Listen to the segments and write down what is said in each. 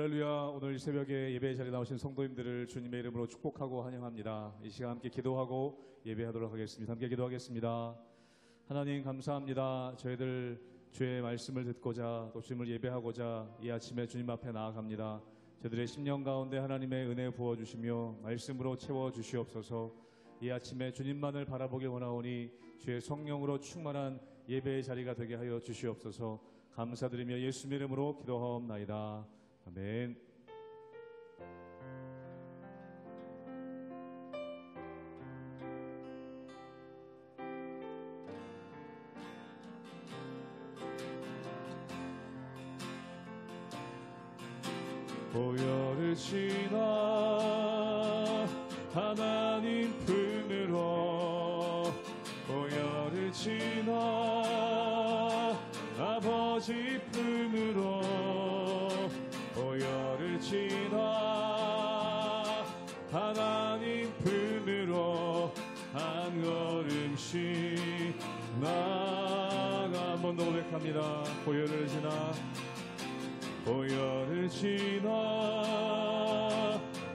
할렐루야. 오늘 새벽에 예배의 자리에 나오신 성도님들을 주님의 이름으로 축복하고 환영합니다. 이 시간 함께 기도하고 예배하도록 하겠습니다. 함께 기도하겠습니다. 하나님 감사합니다. 저희들 주의 말씀을 듣고자 또 주님을 예배하고자 이 아침에 주님 앞에 나아갑니다. 저희들의 심령 가운데 하나님의 은혜 부어주시며 말씀으로 채워주시옵소서. 이 아침에 주님만을 바라보길 원하오니 주의 성령으로 충만한 예배의 자리가 되게 하여 주시옵소서. 감사드리며 예수님 이름으로 기도하옵나이다. 아멘. 보혈을 지나 하나님 품으로 보혈을 지나 아버지 품으로 보혈을 지나 하나님 품으로 한 걸음씩 나아가. 한 번 더 고백합니다. 보혈을 지나 보혈을 지나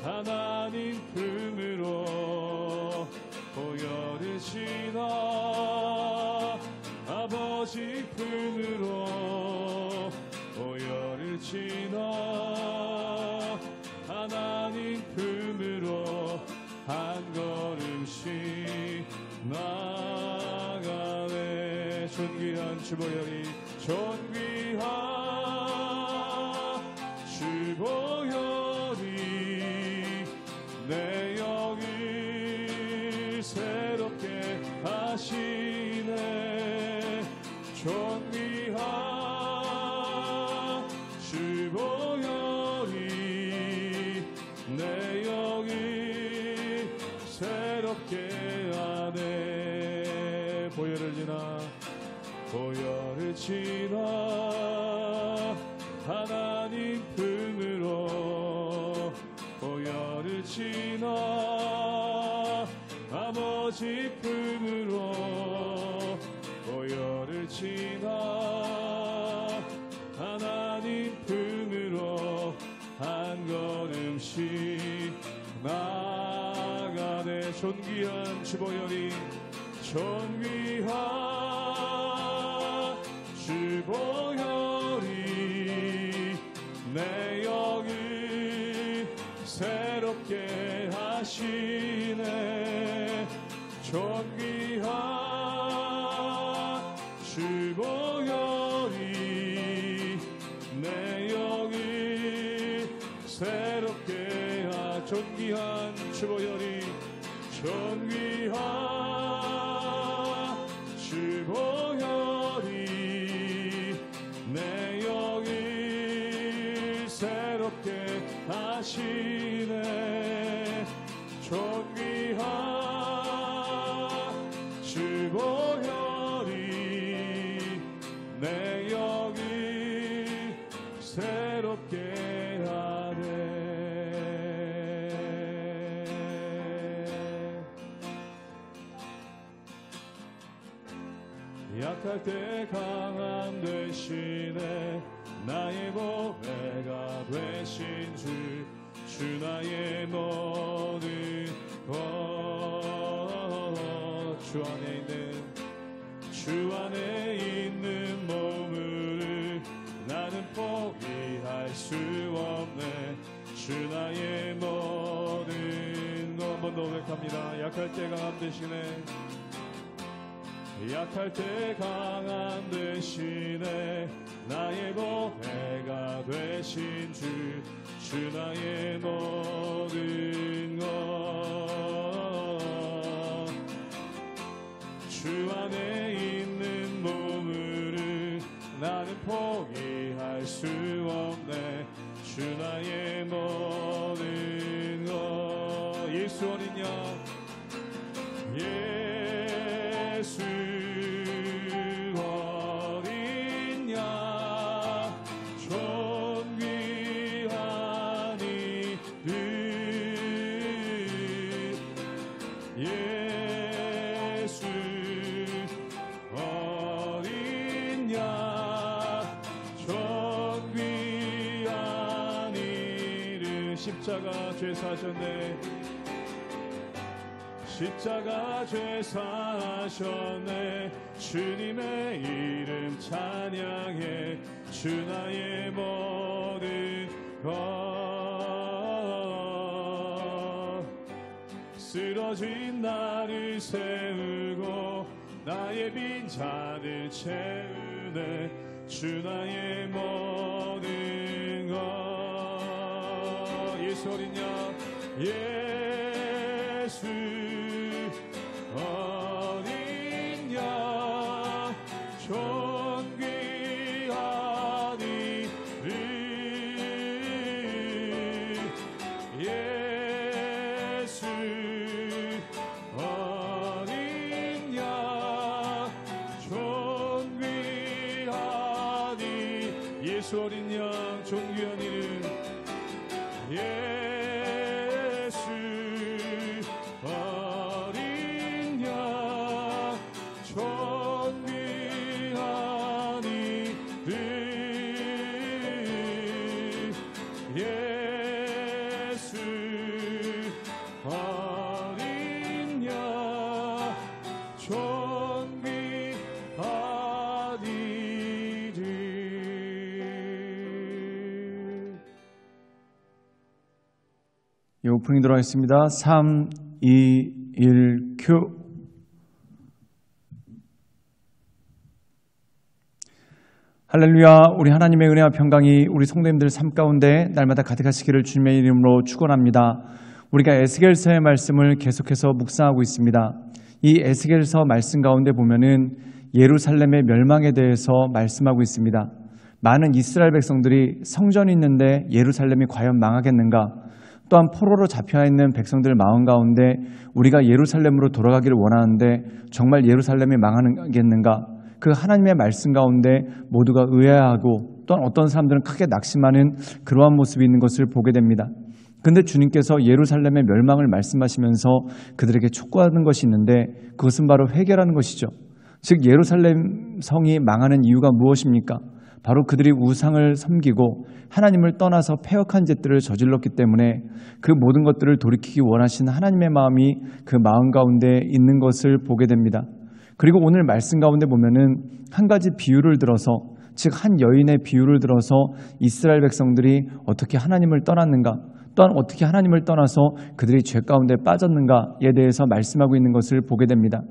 하나님 품으로 보혈을 지나 아버지 품으로 보혈을 지나 하나님 품으로 한 걸음씩 나아가네. 존귀한 주보혈이 존귀한 주보혈이 내 영을 새롭게 하시네. 존귀한 주보혈이 내 영을 새롭게 하네. 보혈을 지나 보혈을 지나 하나님 품으로 보혈을 지나 아버지 품으로 보혈을 지나 하나님 품으로 한 걸음씩 나아가네. 존귀한 주보혈이 존귀한 주보혈이 내 영을 새롭게 하시네. 존귀한 주보혈이 내 영을 새롭게 하. 존귀한 주보혈이 존귀한 주보혈이 내 영을 새롭게 하시네. 존귀한 주보혈이 내 영을 새롭게 하네. 약할 때 강함 되시네. 나의 보배가 되신 주 나의 모든 것. 주 안에 있는 몸을 나는 포기할 수 없네. 주 나의 모든 것. 한 번 더 고백합니다. 약할 때 강함 되시네. 약할 때 강함 되시네. 나의 보배가 되신 주 나의 모든 것. 주 안에 있는 몸을 나는 포기할 수 없네. 주 나의 모든 것. 예수 어린 양 예수 어린 양 존귀한 이름 예수 어린 양 존귀한 이름 십자가 죄사 하셨네. 십자가 죄사 하셨네. 주님의 이름 찬양해. 주 나의 모든 것. 쓰러진 나를 세우고 나의 빈잔을 채우네. 주 나의 모든 것. 예수 어린 양 예수 어린 양 존귀한 이름 예수 어린 양 존귀한 이름 예수 어린 양 존귀한 이름 예수 어린 양 존귀한 이름 예수 어린 양 존귀한 이름. 이 오프닝 들어가겠습니다. 3, 2, 1, 큐. 할렐루야. 우리 하나님의 은혜와 평강이 우리 성도님들 삶 가운데 날마다 가득하시기를 주님의 이름으로 축원합니다. 우리가 에스겔서의 말씀을 계속해서 묵상하고 있습니다. 이 에스겔서 말씀 가운데 보면은 예루살렘의 멸망에 대해서 말씀하고 있습니다. 많은 이스라엘 백성들이 성전이 있는데 예루살렘이 과연 망하겠는가? 또한 포로로 잡혀있는 백성들 마음 가운데 우리가 예루살렘으로 돌아가기를 원하는데 정말 예루살렘이 망하겠는가? 그 하나님의 말씀 가운데 모두가 의아해하고 또한 어떤 사람들은 크게 낙심하는 그러한 모습이 있는 것을 보게 됩니다. 그런데 주님께서 예루살렘의 멸망을 말씀하시면서 그들에게 촉구하는 것이 있는데 그것은 바로 회개라는 것이죠. 즉 예루살렘 성이 망하는 이유가 무엇입니까? 바로 그들이 우상을 섬기고 하나님을 떠나서 패역한 죄들을 저질렀기 때문에 그 모든 것들을 돌이키기 원하시는 하나님의 마음이 그 마음 가운데 있는 것을 보게 됩니다. 그리고 오늘 말씀 가운데 보면은 한 가지 비유를 들어서, 즉 한 여인의 비유를 들어서 이스라엘 백성들이 어떻게 하나님을 떠났는가, 또한 어떻게 하나님을 떠나서 그들이 죄 가운데 빠졌는가에 대해서 말씀하고 있는 것을 보게 됩니다.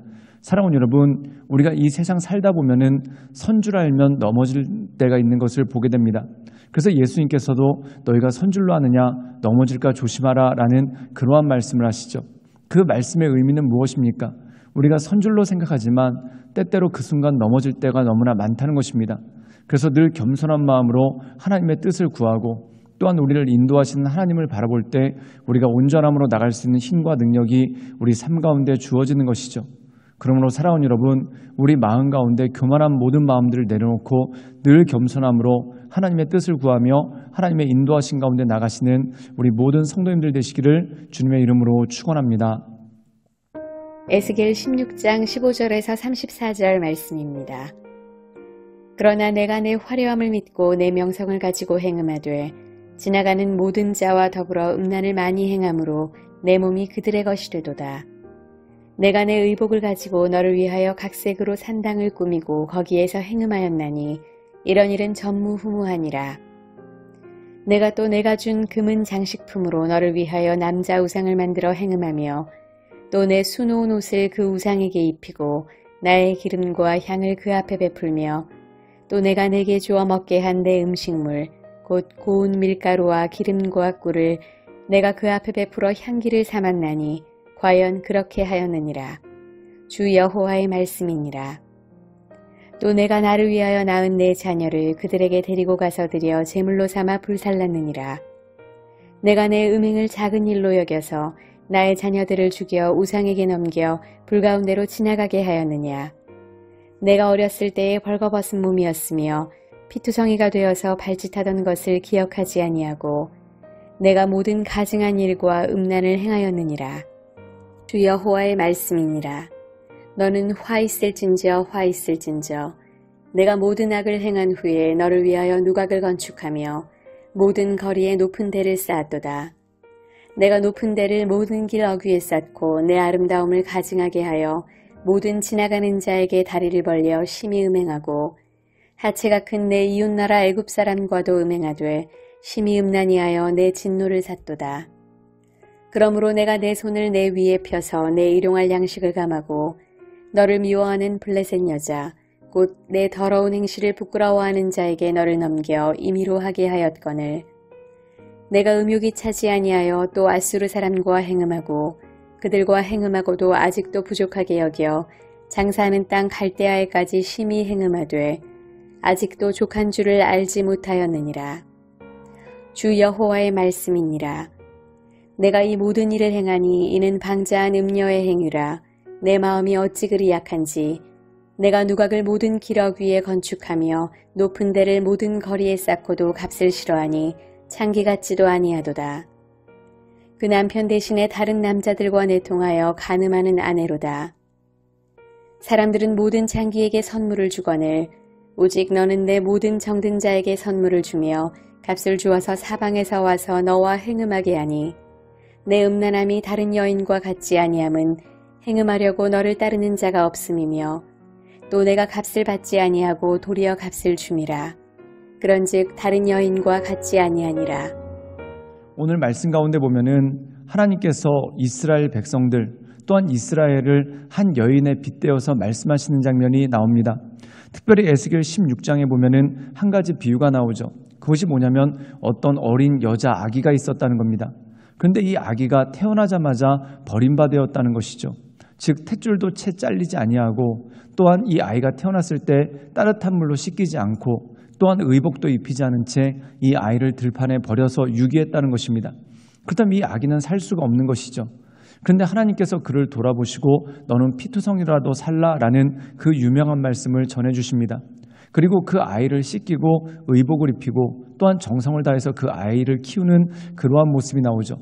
사랑하는 여러분, 우리가 이 세상 살다 보면은 선줄 알면 넘어질 때가 있는 것을 보게 됩니다. 그래서 예수님께서도 너희가 선줄로 하느냐 넘어질까 조심하라 라는 그러한 말씀을 하시죠. 그 말씀의 의미는 무엇입니까? 우리가 선줄로 생각하지만 때때로 그 순간 넘어질 때가 너무나 많다는 것입니다. 그래서 늘 겸손한 마음으로 하나님의 뜻을 구하고 또한 우리를 인도하시는 하나님을 바라볼 때 우리가 온전함으로 나갈 수 있는 힘과 능력이 우리 삶 가운데 주어지는 것이죠. 그러므로 사랑하는 여러분, 우리 마음 가운데 교만한 모든 마음들을 내려놓고 늘 겸손함으로 하나님의 뜻을 구하며 하나님의 인도하신 가운데 나가시는 우리 모든 성도님들 되시기를 주님의 이름으로 축원합니다. 에스겔 16장 15절에서 34절 말씀입니다. 그러나 내가 내 화려함을 믿고 내 명성을 가지고 행음하되 지나가는 모든 자와 더불어 음란을 많이 행함으로 내 몸이 그들의 것이 되도다. 내가 내 의복을 가지고 너를 위하여 각색으로 산당을 꾸미고 거기에서 행음하였나니 이런 일은 전무후무하니라. 내가 또 내가 준 금은 장식품으로 너를 위하여 남자 우상을 만들어 행음하며 또 내 수놓은 옷을 그 우상에게 입히고 나의 기름과 향을 그 앞에 베풀며 또 내가 내게 주어 먹게 한 내 음식물 곧 고운 밀가루와 기름과 꿀을 내가 그 앞에 베풀어 향기를 삼았나니 과연 그렇게 하였느니라. 주 여호와의 말씀이니라. 또 내가 나를 위하여 낳은 내 자녀를 그들에게 데리고 가서 드려 제물로 삼아 불살랐느니라. 내가 내 음행을 작은 일로 여겨서 나의 자녀들을 죽여 우상에게 넘겨 불 가운데로 지나가게 하였느냐. 내가 어렸을 때에 벌거벗은 몸이었으며 피투성이가 되어서 발짓하던 것을 기억하지 아니하고 내가 모든 가증한 일과 음란을 행하였느니라. 주 여호와의 말씀이니라. 너는 화 있을진저 화 있을진저 내가 모든 악을 행한 후에 너를 위하여 누각을 건축하며 모든 거리에 높은 대를 쌓았도다. 내가 높은 데를 모든 길 어귀에 쌓고 내 아름다움을 가증하게 하여 모든 지나가는 자에게 다리를 벌려 심히 음행하고 하체가 큰 내 이웃나라 애굽 사람과도 음행하되 심히 음란히하여 내 진노를 샀도다. 그러므로 내가 내 손을 내 위에 펴서 내 일용할 양식을 감하고 너를 미워하는 블레셋 여자 곧 내 더러운 행실을 부끄러워하는 자에게 너를 넘겨 임의로 하게 하였거늘 내가 음욕이 차지 아니하여 또 아수르 사람과 행음하고 그들과 행음하고도 아직도 부족하게 여겨 장사하는 땅 갈대아에까지 심히 행음하되 아직도 족한 줄을 알지 못하였느니라. 주 여호와의 말씀이니라. 내가 이 모든 일을 행하니 이는 방자한 음녀의 행위라. 내 마음이 어찌 그리 약한지 내가 누각을 모든 기럭 위에 건축하며 높은 데를 모든 거리에 쌓고도 값을 싫어하니 창기 같지도 아니하도다. 그 남편 대신에 다른 남자들과 내통하여 간음하는 아내로다. 사람들은 모든 창기에게 선물을 주거늘 오직 너는 내 모든 정든 자에게 선물을 주며 값을 주어서 사방에서 와서 너와 행음하게 하니 내 음란함이 다른 여인과 같지 아니함은 행음하려고 너를 따르는 자가 없음이며 또 내가 값을 받지 아니하고 도리어 값을 줌이라. 그런즉 다른 여인과 같지 아니하니라. 오늘 말씀 가운데 보면은 하나님께서 이스라엘 백성들 또한 이스라엘을 한 여인에 빗대어서 말씀하시는 장면이 나옵니다. 특별히 에스겔 16장에 보면은 한 가지 비유가 나오죠. 그것이 뭐냐면 어떤 어린 여자 아기가 있었다는 겁니다. 그런데 이 아기가 태어나자마자 버림받았다는 것이죠. 즉 탯줄도 채 잘리지 아니하고 또한 이 아이가 태어났을 때 따뜻한 물로 씻기지 않고 또한 의복도 입히지 않은 채 이 아이를 들판에 버려서 유기했다는 것입니다. 그렇다면 이 아기는 살 수가 없는 것이죠. 그런데 하나님께서 그를 돌아보시고 너는 피투성이라도 살라라는 그 유명한 말씀을 전해주십니다. 그리고 그 아이를 씻기고 의복을 입히고 또한 정성을 다해서 그 아이를 키우는 그러한 모습이 나오죠.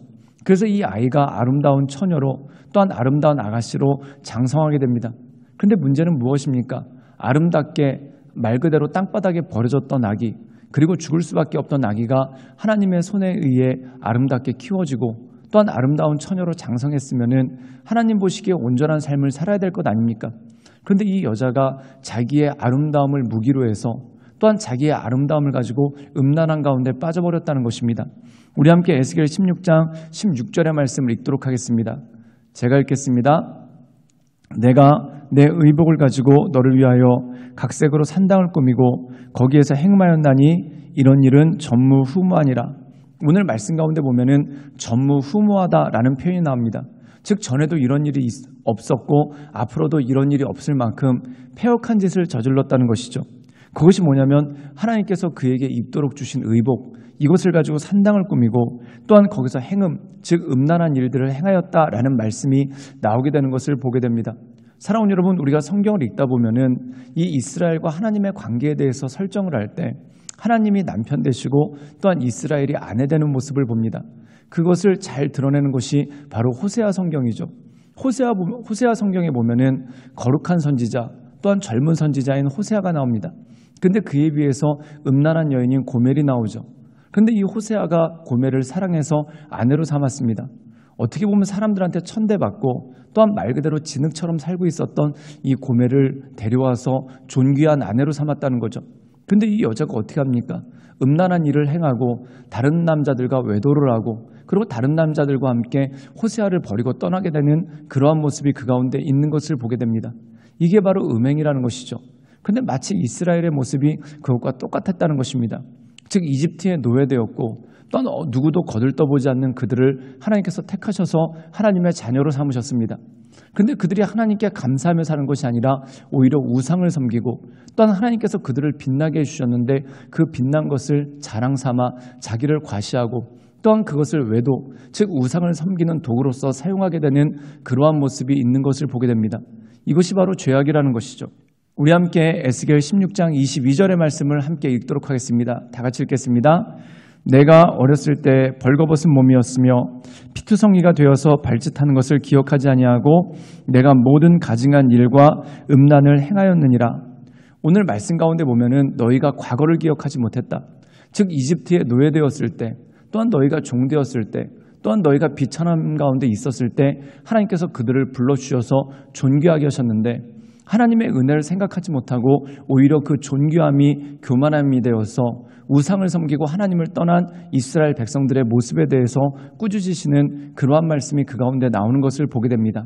그래서 이 아이가 아름다운 처녀로 또한 아름다운 아가씨로 장성하게 됩니다. 그런데 문제는 무엇입니까? 아름답게 말 그대로 땅바닥에 버려졌던 아기, 그리고 죽을 수밖에 없던 아기가 하나님의 손에 의해 아름답게 키워지고 또한 아름다운 처녀로 장성했으면은 하나님 보시기에 온전한 삶을 살아야 될 것 아닙니까? 그런데 이 여자가 자기의 아름다움을 무기로 해서 또한 자기의 아름다움을 가지고 음란한 가운데 빠져버렸다는 것입니다. 우리 함께 에스겔 16장 16절의 말씀을 읽도록 하겠습니다. 제가 읽겠습니다. 내가 내 의복을 가지고 너를 위하여 각색으로 산당을 꾸미고 거기에서 행음하였나니 이런 일은 전무후무하니라. 오늘 말씀 가운데 보면은 전무후무하다라는 표현이 나옵니다. 즉 전에도 이런 일이 없었고 앞으로도 이런 일이 없을 만큼 패역한 짓을 저질렀다는 것이죠. 그것이 뭐냐면 하나님께서 그에게 입도록 주신 의복, 이것을 가지고 산당을 꾸미고 또한 거기서 행음, 즉 음란한 일들을 행하였다라는 말씀이 나오게 되는 것을 보게 됩니다. 사랑하는 여러분, 우리가 성경을 읽다 보면은 이 이스라엘과 하나님의 관계에 대해서 설정을 할 때 하나님이 남편 되시고 또한 이스라엘이 아내 되는 모습을 봅니다. 그것을 잘 드러내는 것이 바로 호세아 성경이죠. 호세아 성경에 보면은 거룩한 선지자 또한 젊은 선지자인 호세아가 나옵니다. 근데 그에 비해서 음란한 여인인 고멜이 나오죠. 근데 이 호세아가 고멜을 사랑해서 아내로 삼았습니다. 어떻게 보면 사람들한테 천대받고 또한 말 그대로 진흙처럼 살고 있었던 이 고멜을 데려와서 존귀한 아내로 삼았다는 거죠. 근데 이 여자가 어떻게 합니까? 음란한 일을 행하고 다른 남자들과 외도를 하고 그리고 다른 남자들과 함께 호세아를 버리고 떠나게 되는 그러한 모습이 그 가운데 있는 것을 보게 됩니다. 이게 바로 음행이라는 것이죠. 근데 마치 이스라엘의 모습이 그것과 똑같았다는 것입니다. 즉 이집트에 노예되었고 또한 누구도 거들떠보지 않는 그들을 하나님께서 택하셔서 하나님의 자녀로 삼으셨습니다. 그런데 그들이 하나님께 감사하며 사는 것이 아니라 오히려 우상을 섬기고 또한 하나님께서 그들을 빛나게 해주셨는데 그 빛난 것을 자랑 삼아 자기를 과시하고 또한 그것을 외도, 즉 우상을 섬기는 도구로서 사용하게 되는 그러한 모습이 있는 것을 보게 됩니다. 이것이 바로 죄악이라는 것이죠. 우리 함께 에스겔 16장 22절의 말씀을 함께 읽도록 하겠습니다. 다 같이 읽겠습니다. 내가 어렸을 때 벌거벗은 몸이었으며 피투성이가 되어서 발짓하는 것을 기억하지 아니하고 내가 모든 가증한 일과 음란을 행하였느니라. 오늘 말씀 가운데 보면은 너희가 과거를 기억하지 못했다. 즉 이집트에 노예되었을 때 또한 너희가 종되었을 때 또한 너희가 비천함 가운데 있었을 때 하나님께서 그들을 불러주셔서 존귀하게 하셨는데 하나님의 은혜를 생각하지 못하고 오히려 그 존귀함이 교만함이 되어서 우상을 섬기고 하나님을 떠난 이스라엘 백성들의 모습에 대해서 꾸짖으시는 그러한 말씀이 그 가운데 나오는 것을 보게 됩니다.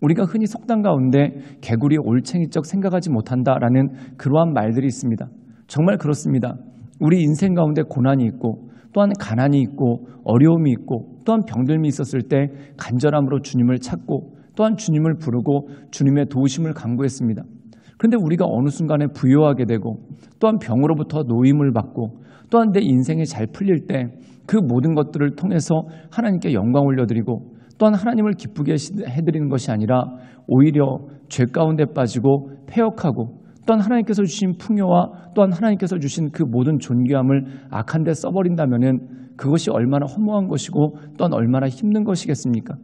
우리가 흔히 속담 가운데 개구리 올챙이적 생각하지 못한다라는 그러한 말들이 있습니다. 정말 그렇습니다. 우리 인생 가운데 고난이 있고 또한 가난이 있고 어려움이 있고 또한 병들미 있었을 때 간절함으로 주님을 찾고 또한 주님을 부르고 주님의 도우심을 간구했습니다. 그런데 우리가 어느 순간에 부요하게 되고 또한 병으로부터 노임을 받고 또한 내 인생이 잘 풀릴 때 그 모든 것들을 통해서 하나님께 영광 올려드리고 또한 하나님을 기쁘게 해드리는 것이 아니라 오히려 죄 가운데 빠지고 패역하고 또한 하나님께서 주신 풍요와 또한 하나님께서 주신 그 모든 존귀함을 악한 데 써버린다면 그것이 얼마나 허무한 것이고 또한 얼마나 힘든 것이겠습니까?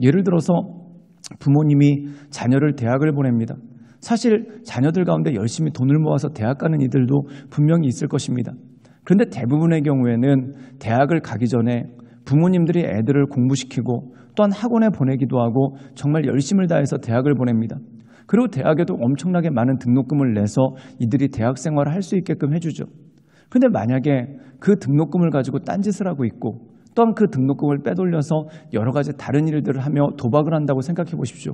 예를 들어서 부모님이 자녀를 대학을 보냅니다. 사실 자녀들 가운데 열심히 돈을 모아서 대학 가는 이들도 분명히 있을 것입니다. 그런데 대부분의 경우에는 대학을 가기 전에 부모님들이 애들을 공부시키고 또한 학원에 보내기도 하고 정말 열심을 다해서 대학을 보냅니다. 그리고 대학에도 엄청나게 많은 등록금을 내서 이들이 대학 생활을 할 수 있게끔 해주죠. 그런데 만약에 그 등록금을 가지고 딴짓을 하고 있고 또한 그 등록금을 빼돌려서 여러 가지 다른 일들을 하며 도박을 한다고 생각해 보십시오.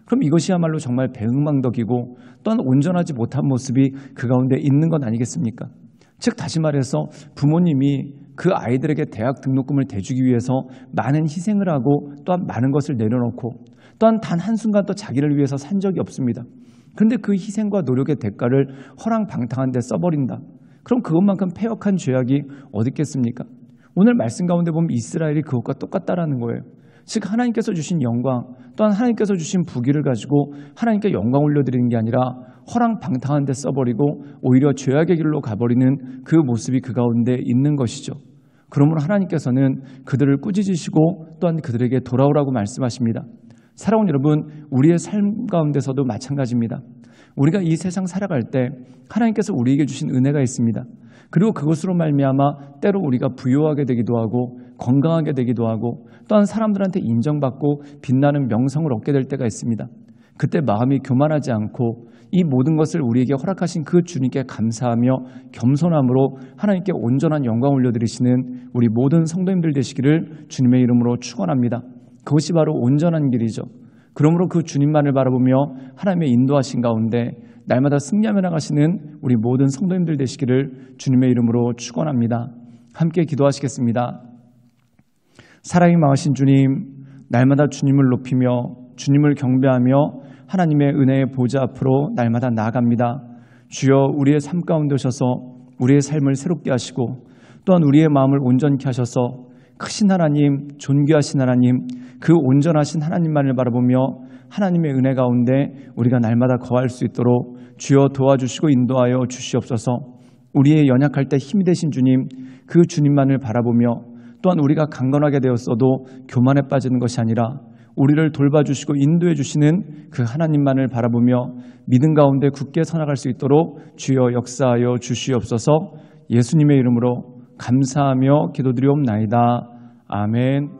그럼 이것이야말로 정말 배은망덕이고 또한 온전하지 못한 모습이 그 가운데 있는 것 아니겠습니까? 즉 다시 말해서 부모님이 그 아이들에게 대학 등록금을 대주기 위해서 많은 희생을 하고 또한 많은 것을 내려놓고 또한 단 한순간도 자기를 위해서 산 적이 없습니다. 그런데 그 희생과 노력의 대가를 허랑방탕한 데 써버린다. 그럼 그것만큼 패역한 죄악이 어디 있겠습니까? 오늘 말씀 가운데 보면 이스라엘이 그것과 똑같다라는 거예요. 즉 하나님께서 주신 영광 또한 하나님께서 주신 부귀를 가지고 하나님께 영광 올려드리는 게 아니라 허랑방탕한 데 써버리고 오히려 죄악의 길로 가버리는 그 모습이 그 가운데 있는 것이죠. 그러므로 하나님께서는 그들을 꾸짖으시고 또한 그들에게 돌아오라고 말씀하십니다. 사랑하는 여러분, 우리의 삶 가운데서도 마찬가지입니다. 우리가 이 세상 살아갈 때 하나님께서 우리에게 주신 은혜가 있습니다. 그리고 그것으로 말미암아 때로 우리가 부요하게 되기도 하고 건강하게 되기도 하고 또한 사람들한테 인정받고 빛나는 명성을 얻게 될 때가 있습니다. 그때 마음이 교만하지 않고 이 모든 것을 우리에게 허락하신 그 주님께 감사하며 겸손함으로 하나님께 온전한 영광 올려드리시는 우리 모든 성도님들 되시기를 주님의 이름으로 축원합니다. 그것이 바로 온전한 길이죠. 그러므로 그 주님만을 바라보며 하나님의 인도하신 가운데 날마다 승리하며 나가시는 우리 모든 성도님들 되시기를 주님의 이름으로 축원합니다. 함께 기도하시겠습니다. 사랑이 많으신 주님, 날마다 주님을 높이며 주님을 경배하며 하나님의 은혜의 보좌 앞으로 날마다 나아갑니다. 주여 우리의 삶 가운데 오셔서 우리의 삶을 새롭게 하시고 또한 우리의 마음을 온전케 하셔서 크신 하나님, 존귀하신 하나님, 그 온전하신 하나님만을 바라보며 하나님의 은혜 가운데 우리가 날마다 거할 수 있도록 주여 도와주시고 인도하여 주시옵소서. 우리의 연약할 때 힘이 되신 주님, 그 주님만을 바라보며 또한 우리가 강건하게 되었어도 교만에 빠지는 것이 아니라 우리를 돌봐주시고 인도해 주시는 그 하나님만을 바라보며 믿음 가운데 굳게 서나갈 수 있도록 주여 역사하여 주시옵소서. 예수님의 이름으로 감사하며 기도드리옵나이다. 아멘.